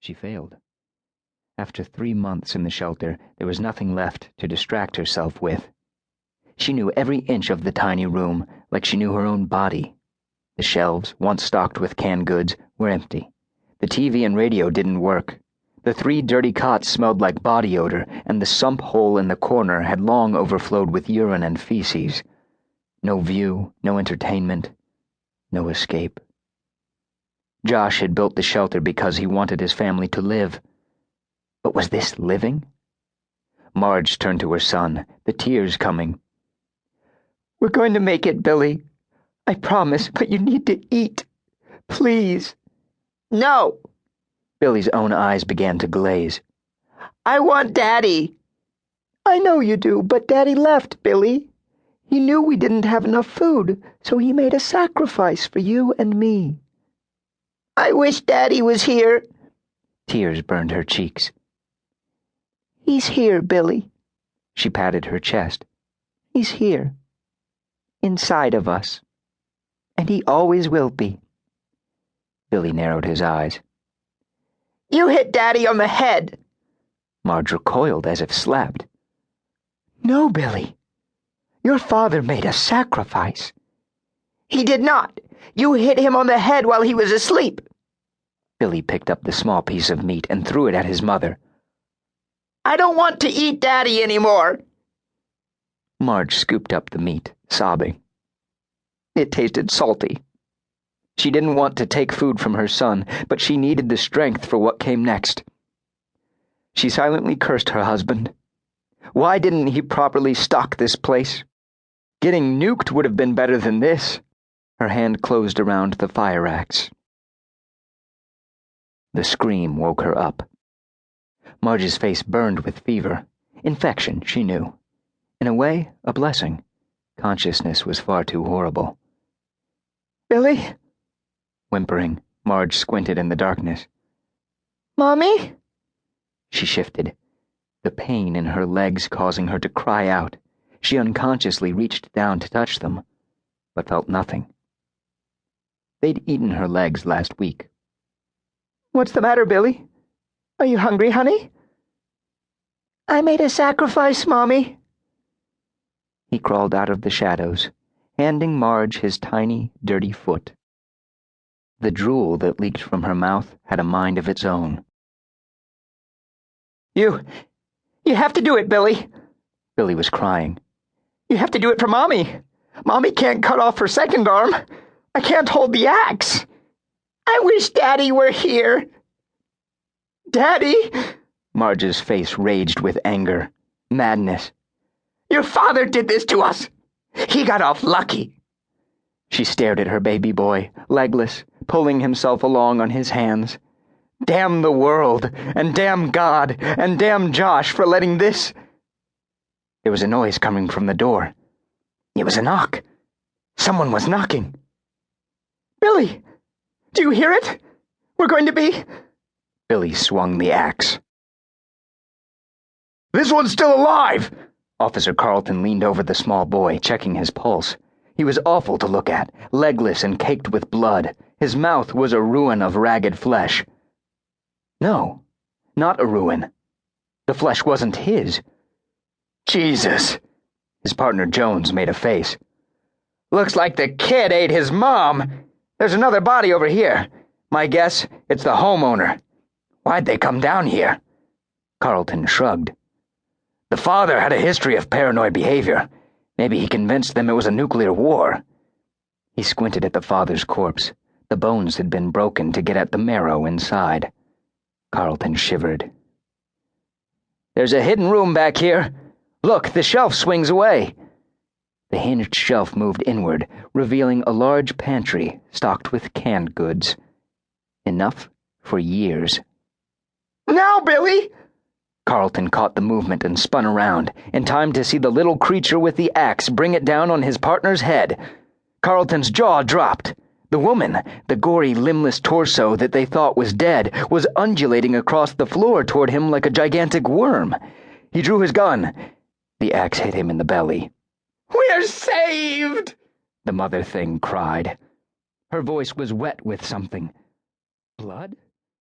She failed. After 3 months in the shelter, there was nothing left to distract herself with. She knew every inch of the tiny room, like she knew her own body. The shelves, once stocked with canned goods, were empty. The TV and radio didn't work. The 3 dirty cots smelled like body odor, and the sump hole in the corner had long overflowed with urine and feces. No view, no entertainment, no escape. Josh had built the shelter because he wanted his family to live. But was this living? Marge turned to her son, the tears coming. "We're going to make it, Billy. I promise, but you need to eat. Please." "No!" Billy's own eyes began to glaze. "I want Daddy." "I know you do, but Daddy left, Billy. He knew we didn't have enough food, so he made a sacrifice for you and me." "I wish Daddy was here." Tears burned her cheeks. "He's here, Billy." She patted her chest. "He's here. Inside of us. And he always will be." Billy narrowed his eyes. "You hit Daddy on the head." Marge recoiled as if slapped. "No, Billy. Your father made a sacrifice." "He did not. You hit him on the head while he was asleep." Billy picked up the small piece of meat and threw it at his mother. "I don't want to eat Daddy anymore." Marge scooped up the meat, sobbing. It tasted salty. She didn't want to take food from her son, but she needed the strength for what came next. She silently cursed her husband. Why didn't he properly stock this place? Getting nuked would have been better than this. Her hand closed around the fire axe. The scream woke her up. Marge's face burned with fever. Infection, she knew. In a way, a blessing. Consciousness was far too horrible. "Billy?" Whimpering, Marge squinted in the darkness. "Mommy?" She shifted, the pain in her legs causing her to cry out. She unconsciously reached down to touch them, but felt nothing. They'd eaten her legs last week. "What's the matter, Billy? Are you hungry, honey?" "I made a sacrifice, Mommy." He crawled out of the shadows, handing Marge his tiny, dirty foot. The drool that leaked from her mouth had a mind of its own. You have to do it, Billy." Billy was crying. "You have to do it for Mommy. Mommy can't cut off her second arm. I can't hold the axe. I wish Daddy were here." "Daddy?" Marge's face raged with anger, madness. "Your father did this to us. He got off lucky." She stared at her baby boy, legless, pulling himself along on his hands. Damn the world, and damn God, and damn Josh for letting this... There was a noise coming from the door. It was a knock. Someone was knocking. "Billy, do you hear it? We're going to be..." Billy swung the axe. "This one's still alive!" Officer Carlton leaned over the small boy, checking his pulse. He was awful to look at, legless and caked with blood. His mouth was a ruin of ragged flesh. No, not a ruin. The flesh wasn't his. "Jesus!" His partner Jones made a face. "Looks like the kid ate his mom. There's another body over here. My guess, it's the homeowner. Why'd they come down here?" Carlton shrugged. The father had a history of paranoid behavior. Maybe he convinced them it was a nuclear war. He squinted at the father's corpse. The bones had been broken to get at the marrow inside. Carlton shivered. "There's a hidden room back here. Look, the shelf swings away." The hinged shelf moved inward, revealing a large pantry stocked with canned goods. Enough for years. "Now, Billy!" Carlton caught the movement and spun around, in time to see the little creature with the axe bring it down on his partner's head. Carlton's jaw dropped. The woman, the gory, limbless torso that they thought was dead, was undulating across the floor toward him like a gigantic worm. He drew his gun. The axe hit him in the belly. "We're saved!" the mother thing cried. Her voice was wet with something. Blood?